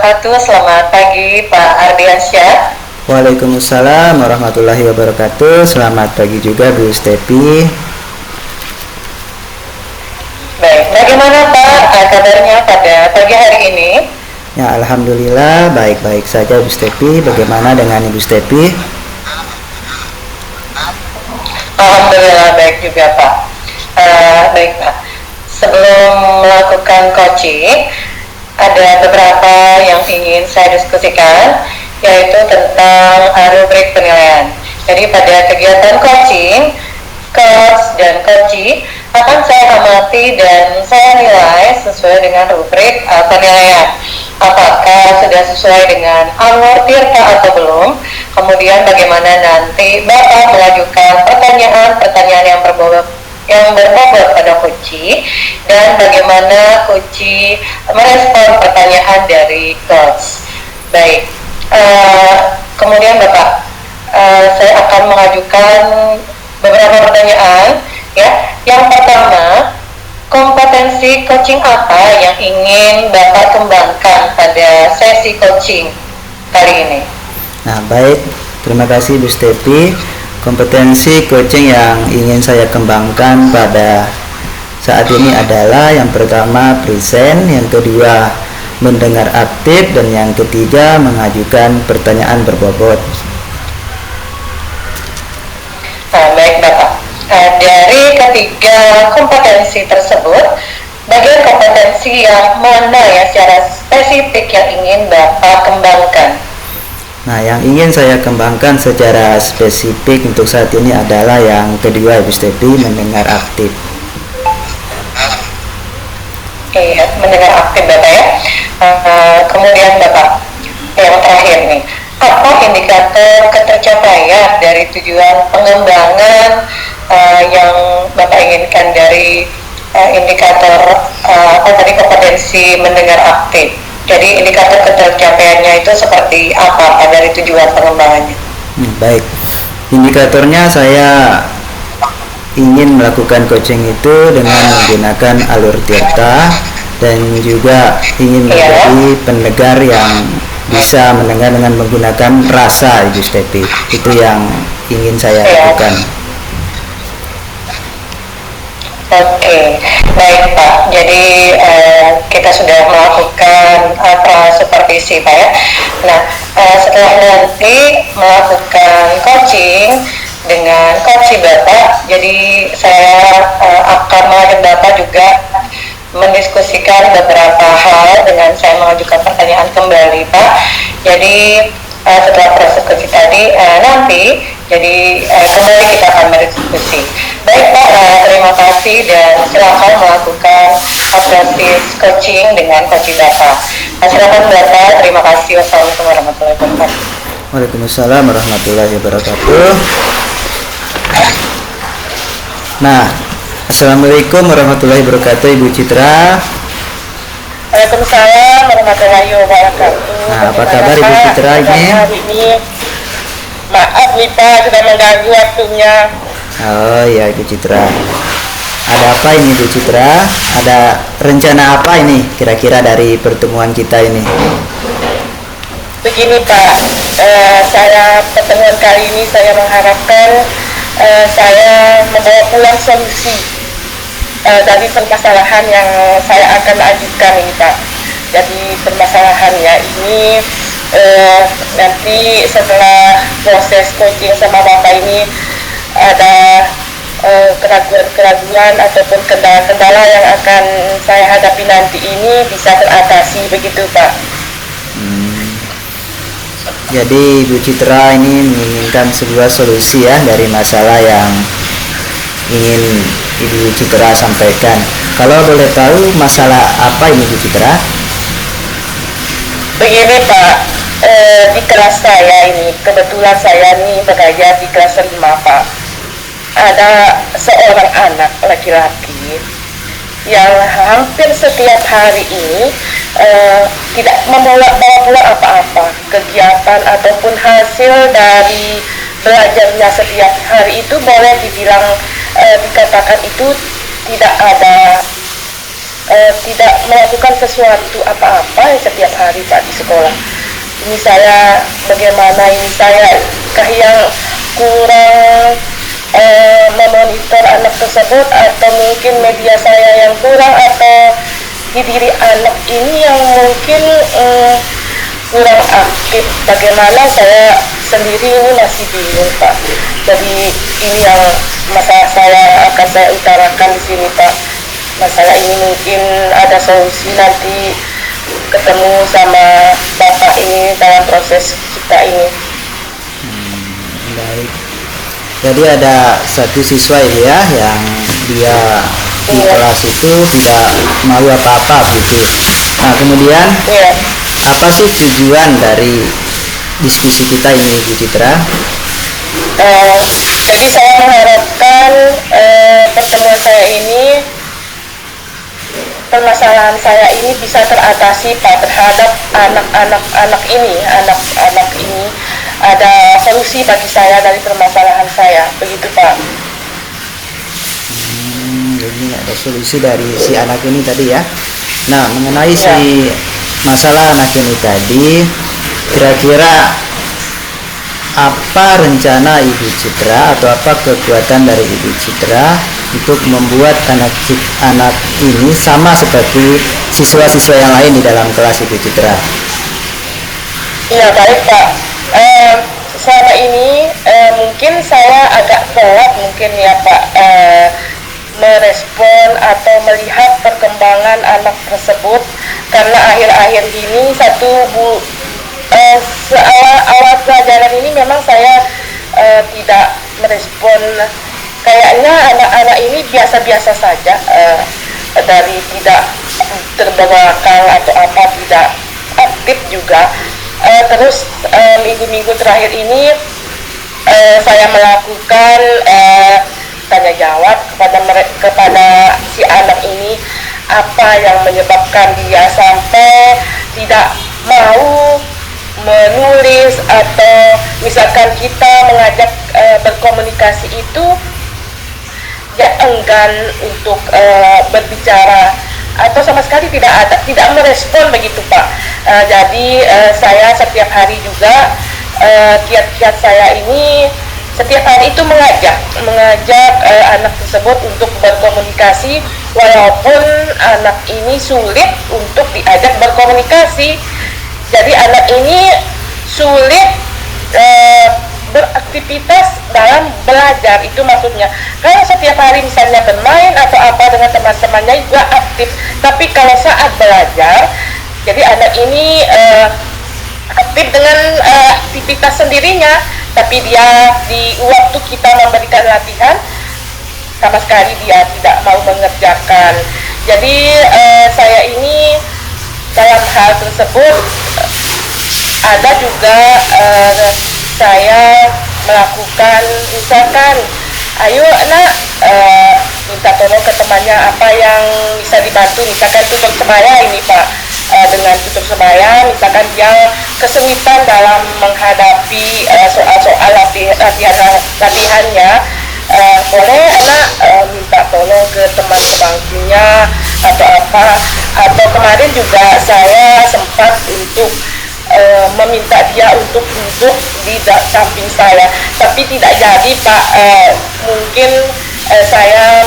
wabarakatuh. Selamat pagi Pak Ardiansyah. Waalaikumsalam warahmatullahi wabarakatuh. Selamat pagi juga Bu Stepi. Baik, bagaimana Pak kabarnya pada pagi hari ini? Ya, alhamdulillah baik-baik saja Bu Stepi. Bagaimana dengan Ibu Stepi? Alhamdulillah baik juga Pak. Baik Pak. Sebelum melakukan coaching, ada beberapa yang ingin saya diskusikan, yaitu tentang rubrik penilaian. Jadi pada kegiatan coaching, coach dan coachee akan saya amati dan saya nilai sesuai dengan rubrik penilaian. Apakah sudah sesuai dengan Anwar Tirta atau belum? Kemudian bagaimana nanti Bapak mengajukan pertanyaan-pertanyaan yang berbobot pada coachee, dan bagaimana coachee merespon pertanyaan dari coach. Baik, kemudian Bapak, saya akan mengajukan beberapa pertanyaan. Ya, yang pertama, kompetensi coaching apa yang ingin Bapak kembangkan pada sesi coaching kali ini? Nah, baik. Terima kasih Bu Stepi. Kompetensi coaching yang ingin saya kembangkan pada saat ini adalah yang pertama present, yang kedua mendengar aktif, dan yang ketiga mengajukan pertanyaan berbobot. Baik Bapak, dari ketiga kompetensi tersebut, bagian kompetensi yang mana ya secara spesifik yang ingin Bapak kembangkan? Nah, yang ingin saya kembangkan secara spesifik untuk saat ini adalah yang kedua, Ibu Stepi, mendengar aktif. Iya, mendengar aktif Bapak ya. Kemudian Bapak, yang terakhir nih, apa indikator ketercapaian dari tujuan pengembangan yang Bapak inginkan dari indikator kompetensi mendengar aktif? Jadi indikator ketercapaiannya itu seperti apa dari tujuan pengembangannya? Baik, indikatornya saya ingin melakukan coaching itu dengan menggunakan alur Tirta, dan juga ingin menjadi pendengar yang bisa mendengar dengan menggunakan rasa, Ibu Stepi. Itu yang ingin saya lakukan. Oke, baik Pak. Jadi kita sudah melakukan supervisi Pak ya. Nah, setelah nanti melakukan coaching dengan coaching Bapak, jadi saya akan mengajak Bapak juga mendiskusikan beberapa hal dengan saya mengajukan pertanyaan kembali Pak. Jadi setelah proses coaching tadi nanti, jadi kembali kita akan berdiskusi. Baik Pak, terima kasih dan silakan melakukan proses coaching dengan coaching Bapak. Silakan Bapak, terima kasih. Wassalamualaikum warahmatullahi wabarakatuh. Waalaikumsalam warahmatullahi wabarakatuh. Nah, Assalamualaikum warahmatullahi wabarakatuh, Ibu Citra. Waalaikumsalam warahmatullahi wabarakatuh. Nah, apa kabar Ibu Citra ini? Maaf nih Pak, sudah mengganggu waktunya. Oh ya, Ibu Citra. Ada apa ini Ibu Citra? Ada rencana apa ini kira-kira dari pertemuan kita ini? Begini Pak, saya pertemuan kali ini saya mengharapkan saya membawa pulang solusi dari permasalahan yang saya akan ajukan ini Pak. Jadi permasalahannya ini nanti setelah proses coaching sama Bapak ini ada keraguan-keraguan ataupun kendala-kendala yang akan saya hadapi nanti ini bisa teratasi, begitu Pak. Jadi Ibu Citra ini menginginkan sebuah solusi ya dari masalah yang ingin Ibu Citra sampaikan. Kalau boleh tahu masalah apa ini Ibu Citra? Begini Pak, di kelas saya ini, kebetulan saya ini bekerja di kelas 5 Pak. Ada seorang anak laki-laki yang hampir setiap hari ini tidak membawa pulang apa-apa, kegiatan ataupun hasil dari belajarnya setiap hari itu boleh dibilang dikatakan itu tidak ada tidak melakukan sesuatu apa-apa setiap hari Pak di sekolah. Ini saya bagaimana ini saya yang kurang memonitor anak tersebut, atau mungkin media saya yang kurang, atau di diri anak ini yang mungkin kurang aktif. Bagaimana saya sendiri ini masih bingung Pak. Jadi ini yang masalah akan saya utarakan di sini Pak. Masalah ini mungkin ada solusi nanti ketemu sama Bapak ini dalam proses kita ini. Baik. Jadi ada satu siswa ya yang dia di kelas itu tidak mau apa-apa gitu. Nah kemudian apa sih tujuan dari diskusi kita ini Bu Citra? Jadi saya mengharapkan pertemuan saya ini, permasalahan saya ini bisa teratasi Pak terhadap anak-anak ini ada solusi bagi saya dari permasalahan saya, begitu Pak. Jadi ada solusi dari si anak ini tadi ya. Nah mengenai si masalah anak ini tadi, kira-kira apa rencana Ibu Citra atau apa kekuatan dari Ibu Citra untuk membuat anak ini sama seperti siswa-siswa yang lain di dalam kelas Ibu Citra? Iya baik Pak. Selama ini mungkin saya agak telat mungkin ya Pak merespon atau melihat perkembangan anak tersebut, karena akhir-akhir ini awal pelajaran ini memang saya tidak merespon. Kayaknya anak-anak ini biasa-biasa saja, dari tidak terbelakang atau apa, tidak aktif juga. Terus minggu-minggu terakhir ini saya melakukan tanya jawab kepada si anak ini, apa yang menyebabkan dia sampai tidak mau menulis, atau misalkan kita mengajak berkomunikasi itu dia enggan untuk berbicara atau sama sekali tidak merespon begitu Pak. Jadi saya setiap hari juga kiat-kiat saya ini setiap hari itu mengajak anak tersebut untuk berkomunikasi, walaupun anak ini sulit untuk diajak berkomunikasi. Jadi anak ini sulit beraktivitas dalam belajar, itu maksudnya. Kalau setiap hari misalnya bermain atau apa dengan teman-temannya juga aktif, tapi kalau saat belajar, jadi anak ini aktif dengan aktivitas sendirinya, tapi dia di waktu kita memberikan latihan sama sekali dia tidak mau mengerjakan. Jadi saya ini dalam hal tersebut ada juga saya melakukan, misalkan ayo nak minta tolong ke temannya apa yang bisa dibantu, misalkan tutur sebaya ini Pak, dengan tutur sebaya misalkan dia kesulitan dalam menghadapi soal-soal latihannya, boleh anak minta tolong ke teman sebangkunya atau apa. Atau kemarin juga saya sempat untuk meminta dia untuk duduk di samping saya, tapi tidak jadi Pak. Mungkin saya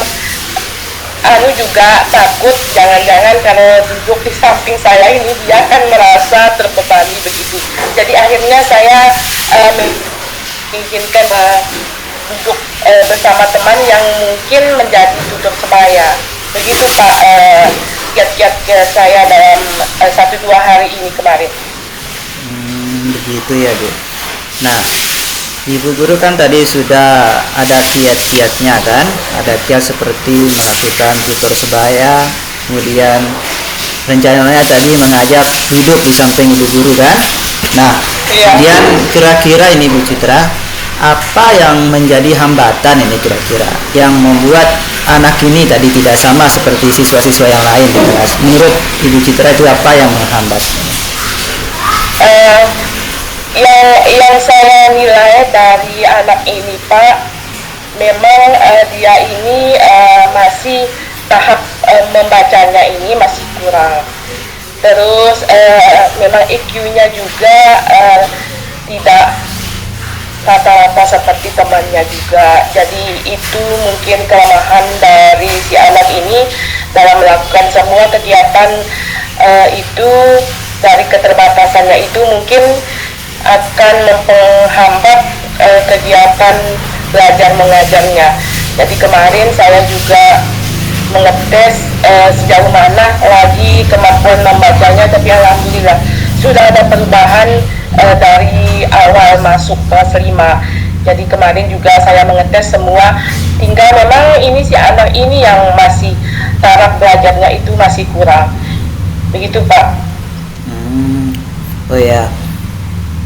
juga takut jangan-jangan kalau duduk di samping saya ini dia akan merasa terbebani begitu. Jadi akhirnya saya mengizinkan duduk bersama teman yang mungkin menjadi tutur sebaya. Begitu Pak kiat-kiat saya dalam 1-2 hari ini kemarin. Begitu ya Bu. Nah Ibu Guru kan tadi sudah ada kiat-kiatnya kan, ada kiat seperti melakukan tutor sebaya, kemudian rencananya tadi mengajak duduk di samping Ibu Guru kan. Nah kemudian kira-kira ini Bu Citra, apa yang menjadi hambatan ini kira-kira yang membuat anak ini tadi tidak sama seperti siswa-siswa yang lain di kelas? Menurut Ibu Citra itu apa yang menghambat? Yang saya nilai dari anak ini Pak, memang dia ini masih tahap membacanya ini masih kurang. Terus memang IQ-nya juga tidak rata-rata seperti temannya juga. Jadi itu mungkin kelemahan dari si anak ini dalam melakukan semua kegiatan itu. Dari keterbatasannya itu mungkin akan menghambat kegiatan belajar mengajarnya. Jadi kemarin saya juga mengetes sejauh mana lagi kemampuan membacanya, tapi alhamdulillah sudah ada perubahan dari awal masuk kelas 5. Jadi kemarin juga saya mengetes semua, tinggal memang ini si anak ini yang masih taraf belajarnya itu masih kurang. Begitu Pak. Oh ya,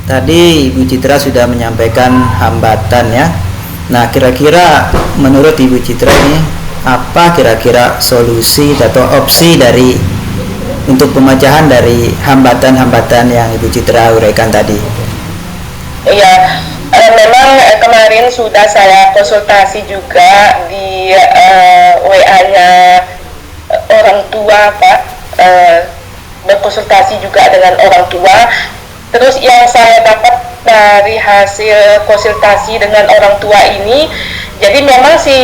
tadi Ibu Citra sudah menyampaikan hambatan ya. Nah, kira-kira menurut Ibu Citra ini apa kira-kira solusi atau opsi dari untuk pemecahan dari hambatan-hambatan yang Ibu Citra uraikan tadi? Iya, memang kemarin sudah saya konsultasi juga di WA-nya orang tua Pak, berkonsultasi juga dengan orang tua. Terus yang saya dapat dari hasil konsultasi dengan orang tua ini, jadi memang si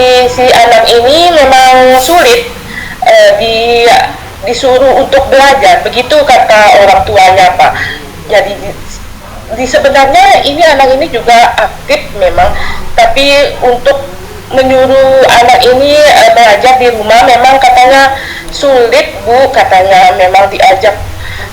anak ini memang sulit disuruh untuk belajar, begitu kata orang tuanya Pak. Jadi sebenarnya ini anak ini juga aktif memang, tapi untuk menyuruh anak ini belajar di rumah memang katanya sulit Bu, katanya memang diajak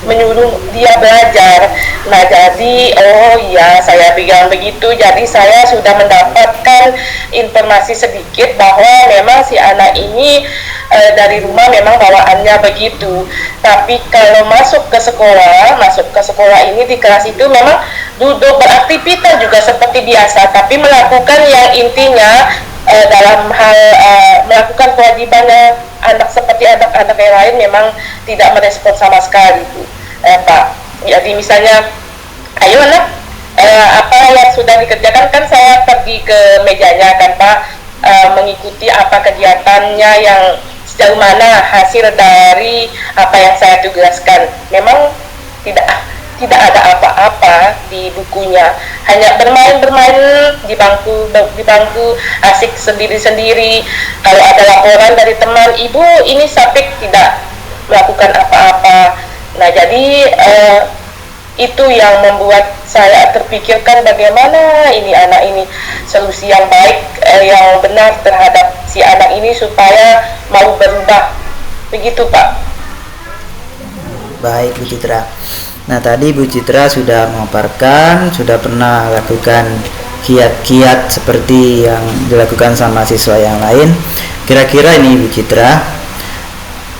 menyuruh dia belajar. Nah jadi oh iya saya bilang begitu, jadi saya sudah mendapatkan informasi sedikit bahwa memang si anak ini dari rumah memang bawaannya begitu, tapi kalau masuk ke sekolah ini di kelas itu memang duduk beraktivitas juga seperti biasa, tapi melakukan yang intinya dalam hal melakukan kewajibannya anak seperti anak-anak yang lain memang tidak merespon sama sekali Bu, Pak. Jadi misalnya, ayo anak, apa yang sudah dikerjakan, kan saya pergi ke mejanya kan Pak, mengikuti apa kegiatannya, yang sejauh mana hasil dari apa yang saya tugaskan. Memang tidak ada apa-apa di bukunya, hanya bermain-bermain di bangku asik sendiri-sendiri. Kalau ada laporan dari teman, ibu ini Sapik tidak melakukan apa-apa. Nah jadi itu yang membuat saya terpikirkan bagaimana ini anak ini solusi yang baik, yang benar terhadap si anak ini supaya mau berubah. Begitu Pak. Baik Bu Citra. Nah tadi Bu Citra sudah memaparkan, sudah pernah lakukan kiat-kiat seperti yang dilakukan sama siswa yang lain. Kira-kira ini Bu Citra,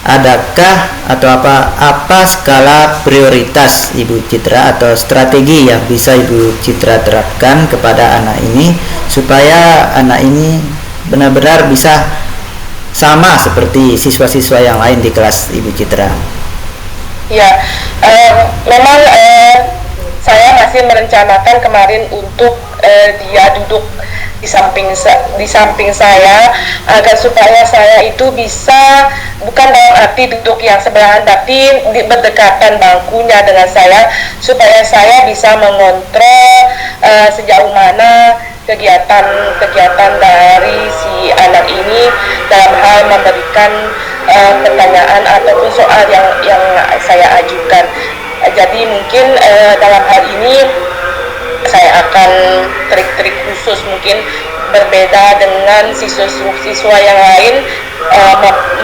adakah atau apa skala prioritas Ibu Citra atau strategi yang bisa Ibu Citra terapkan kepada anak ini supaya anak ini benar-benar bisa sama seperti siswa-siswa yang lain di kelas Ibu Citra? Ya, memang saya masih merencanakan kemarin untuk dia duduk di samping saya, agar supaya saya itu bisa, bukan dalam arti duduk yang sebelahan, tapi berdekatan bangkunya dengan saya, supaya saya bisa mengontrol sejauh mana kegiatan dari si anak ini dalam hal memberikan pertanyaan ataupun soal yang saya ajukan. Jadi mungkin dalam hal ini saya akan trik-trik khusus, mungkin berbeda dengan siswa yang lain,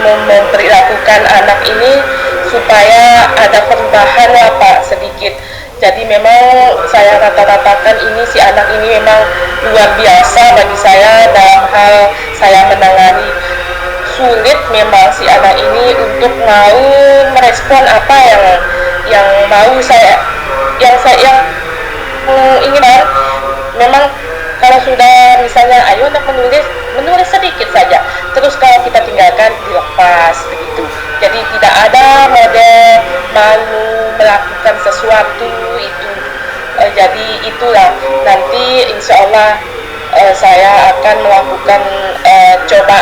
memperlakukan anak ini supaya ada perubahan lah Pak sedikit. Jadi memang saya rata-ratakan ini si anak ini memang luar biasa bagi saya dalam hal saya menangani. Sulit memang si anak ini untuk mau merespon apa yang mau saya inginkan. Memang kalau sudah misalnya ayo nak menulis sedikit saja, terus kalau kita tinggalkan dilepas begitu. Jadi tidak ada model mau melakukan sesuatu itu. Jadi itulah nanti insya Allah saya akan melakukan coba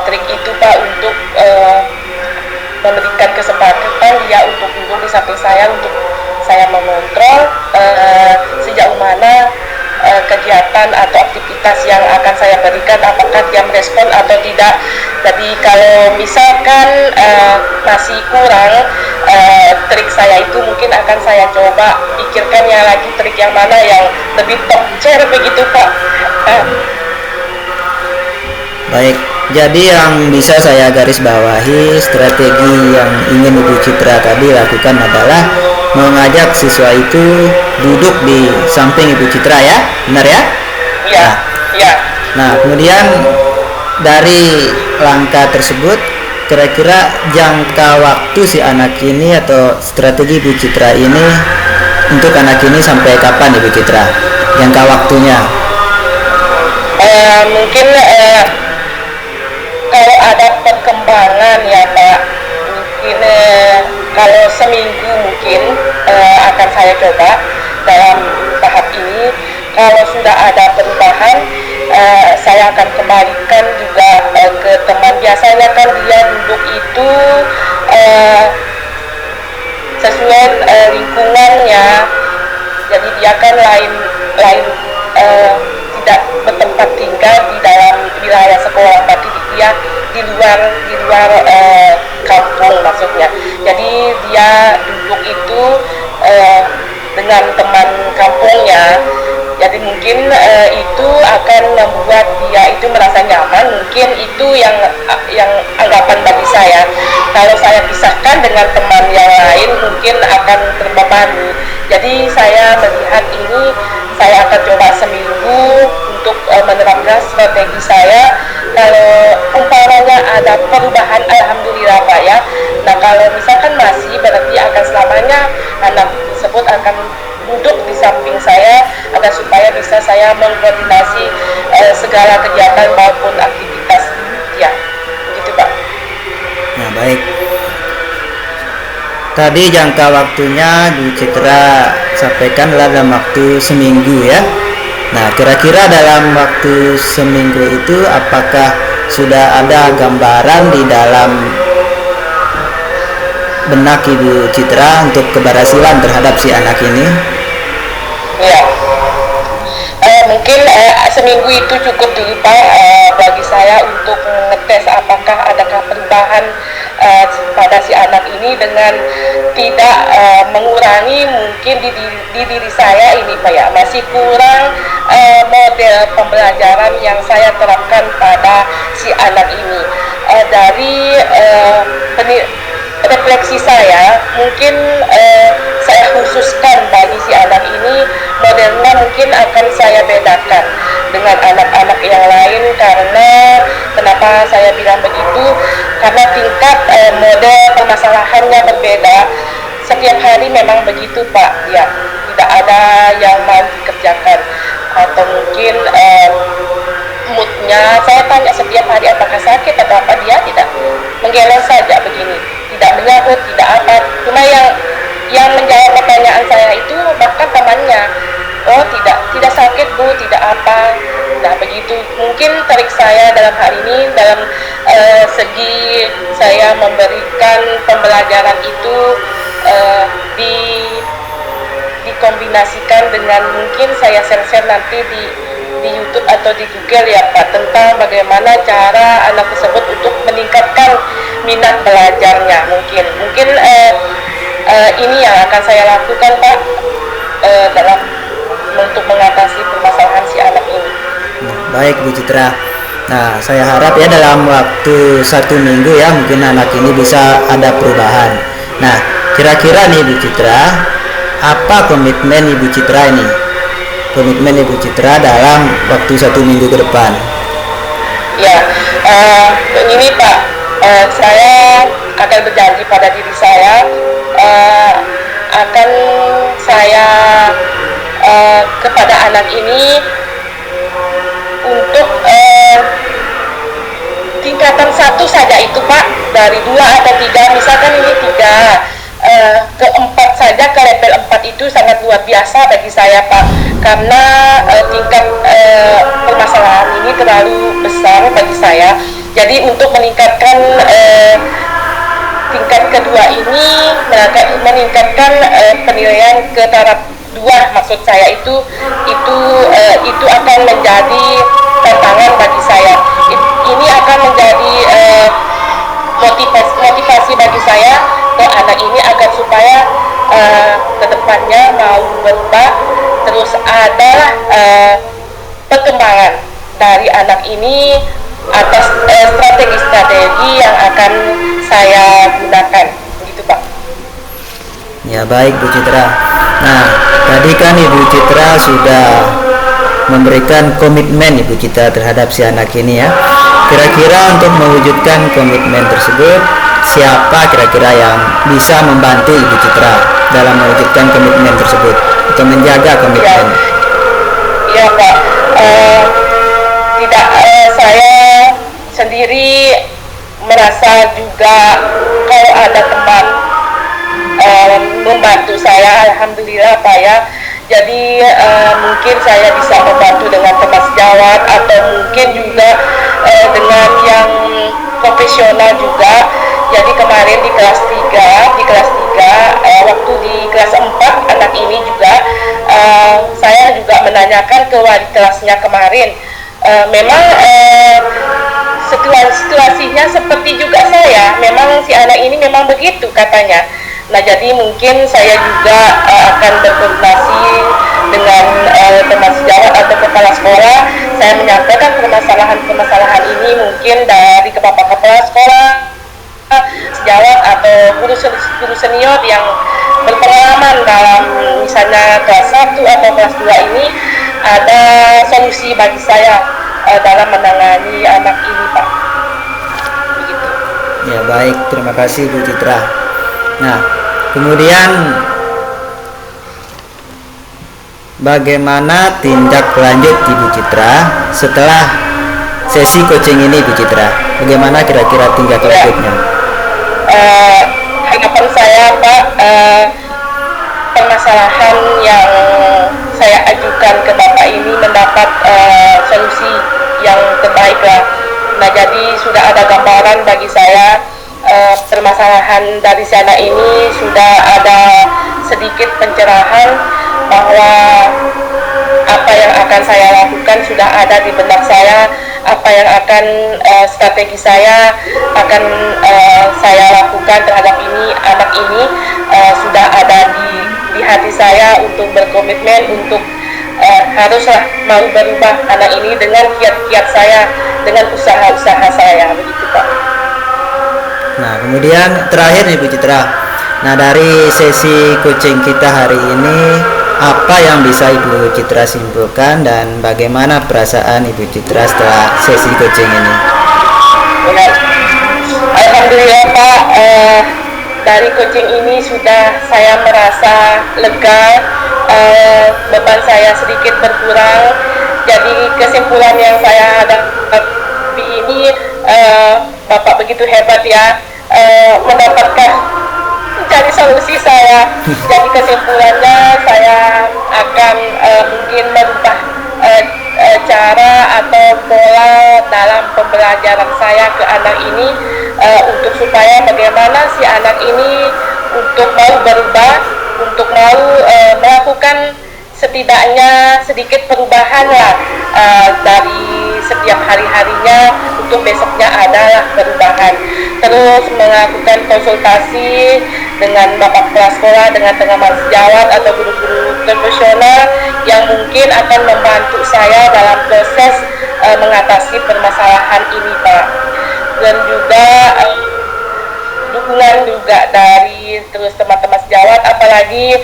trik itu Pak untuk memberikan kesempatan dia untuk duduk di samping saya untuk saya mengontrol sejauh mana kegiatan atau aktivitas yang akan saya berikan, apakah dia merespon atau tidak. Jadi kalau misalkan masih kurang trik saya itu, mungkin akan saya coba pikirkannya lagi trik yang mana yang lebih top tier begitu Pak. Baik, jadi yang bisa saya garis bawahi, strategi yang ingin Ibu Citra tadi lakukan adalah mengajak siswa itu duduk di samping Ibu Citra ya, benar ya? Iya, iya. Nah, kemudian dari langkah tersebut, kira-kira jangka waktu si anak ini atau strategi Ibu Citra ini untuk anak ini sampai kapan Ibu Citra? Jangka waktunya? Mungkin kalau ada perkembangan ya Pak, mungkin kalau seminggu mungkin akan saya coba dalam tahap ini. Kalau sudah ada perubahan, saya akan kembalikan juga ke teman. Biasanya kan dia duduk itu sesuai lingkungannya, jadi dia kan lain tidak bertempat tinggal di dalam wilayah sekolah, tapi dia di luar kampung maksudnya. Jadi dia duduk itu dengan teman kampungnya. Jadi mungkin itu akan membuat dia itu merasa nyaman. Mungkin itu yang anggapan bagi saya. Kalau saya pisahkan dengan teman yang lain, mungkin akan terbebani. Jadi saya melihat ini, saya akan coba seminggu untuk menerapkan strategi saya. Kalau umpamanya ada perubahan, alhamdulillah Pak ya. Nah kalau misalkan masih, berarti akan selamanya anak tersebut akan duduk di samping saya agar supaya bisa saya mengkoordinasi segala kegiatan maupun aktivitas ya, begitu Pak. Nah baik, tadi jangka waktunya Bu Citra sampaikan dalam waktu seminggu ya. Nah kira-kira dalam waktu seminggu itu apakah sudah ada gambaran di dalam benak Ibu Citra untuk keberhasilan terhadap si anak ini? Ya, mungkin seminggu itu cukup dulu Pak bagi saya untuk ngetes apakah adakah perubahan pada si anak ini dengan tidak mengurangi mungkin di diri saya ini Pak ya. Masih kurang model pembelajaran yang saya terapkan pada si anak ini. Dari refleksi saya, mungkin saya khususkan bagi si anak ini modelnya mungkin akan saya bedakan dengan anak-anak yang lain. Karena kenapa saya bilang begitu, karena tingkat model permasalahannya berbeda. Setiap hari memang begitu Pak ya, tidak ada yang mau dikerjakan, atau mungkin moodnya, saya tanya setiap hari apakah sakit atau apa, dia tidak, menggeleng saja begini, tidak menyahut, tidak apa. Cuma yang menjawab pertanyaan saya itu bahkan temannya, oh tidak sakit Bu, tidak apa. Nah begitu mungkin trik saya dalam hal ini, dalam segi saya memberikan pembelajaran itu dikombinasikan dengan mungkin saya share nanti di YouTube atau di Google ya Pak, tentang bagaimana cara anak tersebut untuk meningkatkan minat belajarnya. Mungkin ini yang akan saya lakukan Pak dalam untuk mengatasi permasalahan si anak ini. Baik Bu Citra. Nah saya harap ya dalam waktu 1 minggu ya mungkin anak ini bisa ada perubahan. Nah kira-kira nih Bu Citra, apa komitmen Ibu Citra ini? Komitmen Ibu Citra dalam waktu 1 minggu ke depan? Ya, ini Pak, saya akan berjanji pada diri saya, akan saya kepada anak ini untuk tingkatan 1 saja itu Pak, dari 2 atau 3, misalkan ini 3, ke 4 saja, ke level 4 itu sangat luar biasa bagi saya Pak, karena tingkat permasalahan ini terlalu besar bagi saya. Jadi untuk meningkatkan tingkat kedua ini, meningkatkan penilaian ke taraf 2, maksud saya itu akan menjadi tantangan bagi saya. Ini akan menjadi motivasi bagi saya ke anak ini agar supaya kedepannya mau berubah, terus ada perkembangan dari anak ini atas strategi-strategi yang akan saya gunakan, begitu Pak. Ya, baik Bu Citra. Nah, tadi kan Ibu Citra sudah memberikan komitmen Ibu Citra terhadap si anak ini ya. Kira-kira untuk mewujudkan komitmen tersebut, siapa kira-kira yang bisa membantu Ibu Citra dalam mewujudkan komitmen tersebut atau menjaga komitmen? Iya Pak. Tidak, saya sendiri merasa juga kalau ada teman membantu saya, alhamdulillah Pak ya. Jadi mungkin saya bisa membantu dengan teman sejawat atau mungkin juga dengan yang profesional juga. Jadi kemarin di kelas 3, waktu di kelas 4 anak ini juga saya juga menanyakan ke wali kelasnya kemarin. Memang situasinya seperti juga saya, memang si anak ini memang begitu katanya. Nah, jadi mungkin saya juga akan berkoordinasi dengan teman sejawat atau kepala sekolah. Saya menyampaikan permasalahan ini mungkin dari kepala sekolah, sejawat atau guru senior yang berpengalaman dalam misalnya kelas 1 atau kelas 2 ini, ada solusi bagi saya dalam menangani anak ini Pak. Begitu. Ya, baik, terima kasih Bu Citra. Nah, kemudian bagaimana tindak lanjut Ibu Citra setelah sesi coaching ini Bu Citra? Bagaimana kira-kira tindak lanjutnya? Harapan saya Pak, permasalahan yang saya ajukan ke Bapak ini mendapat solusi yang terbaik lah. Nah, jadi sudah ada gambaran bagi saya. Permasalahan dari sana ini sudah ada sedikit pencerahan bahwa apa yang akan saya lakukan sudah ada di benak saya, apa yang akan strategi saya akan saya lakukan terhadap anak ini sudah ada di hati saya untuk berkomitmen untuk haruslah mau berubah anak ini dengan kiat-kiat saya, dengan usaha-usaha saya, begitu Pak. Nah, kemudian terakhir nih Bu Citra. Nah, dari sesi coaching kita hari ini, apa yang bisa Ibu Citra simpulkan dan bagaimana perasaan Ibu Citra setelah sesi coaching ini? Alhamdulillah Pak, dari coaching ini sudah saya merasa lega, beban saya sedikit berkurang. Jadi kesimpulan yang saya hadapi ini, Bapak begitu hebat ya, mendapatkan mencari solusi saya. Jadi kesimpulannya saya akan mungkin merubah cara atau pola dalam pembelajaran saya ke anak ini, untuk supaya bagaimana si anak ini untuk mau berubah, untuk mau melakukan setidaknya sedikit perubahan lah dari setiap hari-harinya, untuk besoknya adalah perubahan. Terus melakukan konsultasi dengan bapak kepala sekolah, dengan teman sejawat atau guru-guru profesional yang mungkin akan membantu saya dalam proses mengatasi permasalahan ini Pak. Dan juga dukungan juga dari terus teman-teman sejawat, apalagi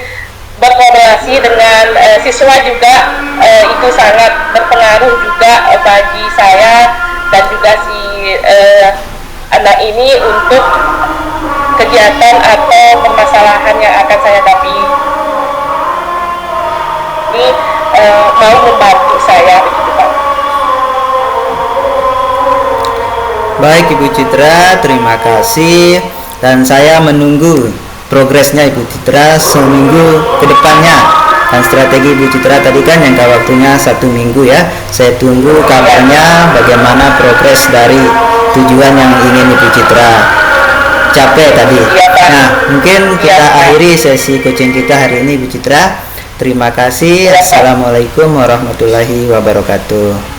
berkolaborasi dengan siswa juga itu sangat berpengaruh juga bagi saya dan juga si anak ini untuk kegiatan atau permasalahan yang akan saya hadapi ini, mau membantu saya, begitu Pak. Baik Ibu Citra, terima kasih, dan saya menunggu progresnya Ibu Citra seminggu ke depannya Dan strategi Bu Citra tadi kan jangka waktunya 1 minggu ya. Saya tunggu kabarnya bagaimana progres dari tujuan yang ingin Ibu Citra capai tadi. Nah, mungkin kita akhiri sesi coaching kita hari ini Bu Citra. Terima kasih. Assalamualaikum warahmatullahi wabarakatuh.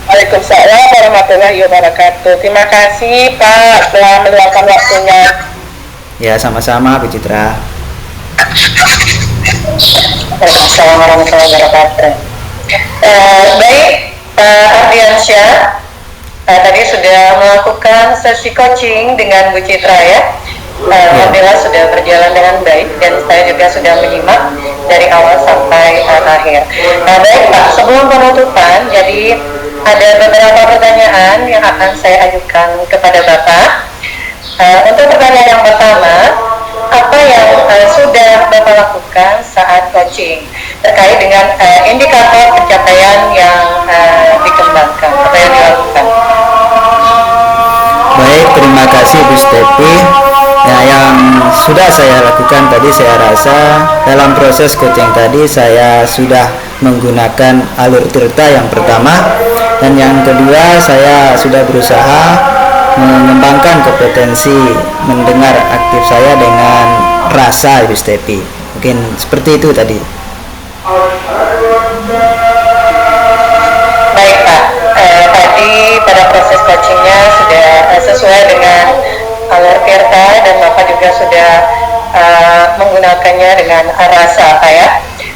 Waalaikumsalam warahmatullahi wabarakatuh. Terima kasih Pak telah meluangkan waktunya. Ya, sama-sama Bu Citra. Waalaikumsalam warahmatullahi wabarakatuh. Baik, Pak Ardiansyah, tadi sudah melakukan sesi coaching dengan Bu Citra ya. Alhamdulillah sudah berjalan dengan baik dan saya juga sudah menyimak dari awal sampai akhir. Baik Pak, sebelum penutupan, jadi ada beberapa pertanyaan yang akan saya ajukan kepada Bapak. Untuk pertanyaan yang pertama, apa yang sudah Bapak lakukan saat coaching terkait dengan indikator pencapaian yang dikembangkan, apa yang dilakukan? Baik, terima kasih Bu Stepi. Nah, yang sudah saya lakukan tadi, saya rasa dalam proses coaching tadi saya sudah menggunakan alur tirta yang pertama, dan yang kedua saya sudah berusaha mengembangkan kompetensi mendengar aktif saya dengan rasa Ibu Stepi. Mungkin seperti itu tadi. Baik Pak, tadi pada proses coachingnya sudah sesuai dengan alur tirta dan Bapak juga sudah menggunakannya dengan rasa Pak ya.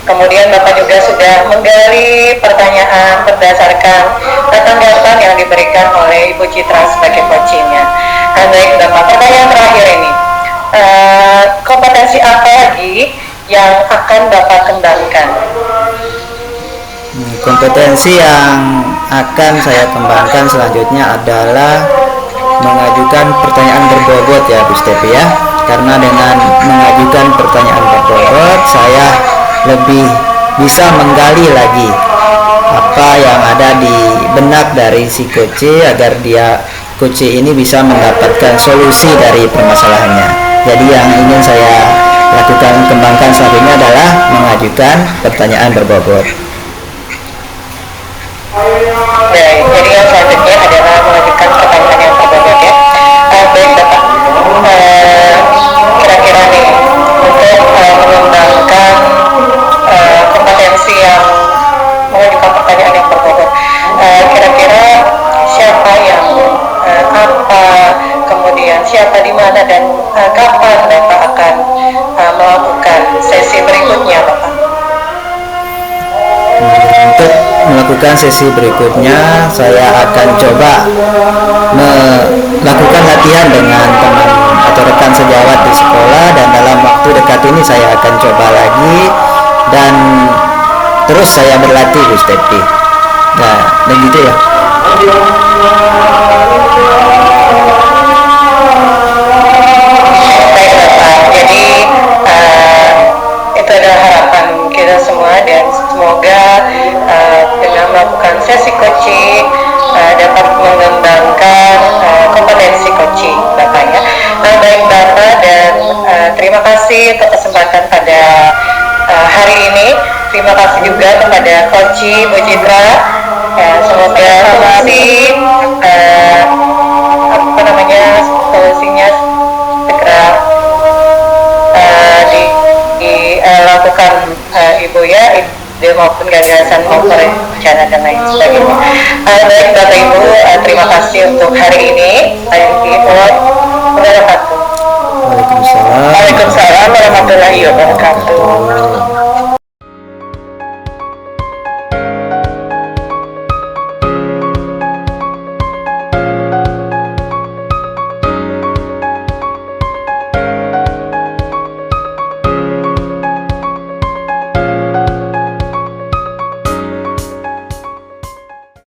Kemudian Bapak juga sudah menggali pertanyaan berdasarkan tanggapan yang diberikan oleh Ibu Citra sebagai coachingnya. Baik Bapak, pertanyaan terakhir ini, kompetensi apa lagi yang akan Bapak kembangkan? Kompetensi yang akan saya kembangkan selanjutnya adalah mengajukan pertanyaan berbobot ya Bu Stepi ya. Karena dengan mengajukan pertanyaan berbobot, saya lebih bisa menggali lagi apa yang ada di benak dari si coach agar coach ini bisa mendapatkan solusi dari permasalahannya. Jadi yang ingin saya lakukan kembangkan selanjutnya adalah mengajukan pertanyaan berbobot. Baik, jadi yang selanjutnya adalah mengajukan pertanyaan yang berbobot ya. Baik Bapak, kira-kira nih untuk mengembangkan kompetensi yang mengajukan pertanyaan yang berbobot, kira-kira siapa yang apa, kemudian siapa di mana dan kapan Bapak akan melakukan sesi berikutnya Bapak? Untuk melakukan sesi berikutnya, saya akan coba melakukan latihan dengan teman atau rekan sejawat di sekolah, dan dalam waktu dekat ini saya akan coba lagi dan terus saya berlatih Bu Stepi. Nah, begitu ya. Baik Bapak, jadi itu adalah harapan kita semua dan semoga dengan melakukan sesi coaching dapat mengembangkan kompetensi coaching Bapak ya. Baik Bapak, dan terima kasih untuk kesempatan pada hari ini. Terima kasih juga kepada Coach Bu Citra. Semoga solusinya segera dilakukan Ibu ya, ide maupun gagasan maupun rencana dan lain sebagainya. Baik Bapak Ibu, terima kasih untuk hari ini. Assalamualaikum warahmatullahi wabarakatuh. Waalaikumsalam. Waalaikumsalam warahmatullahi wabarakatuh.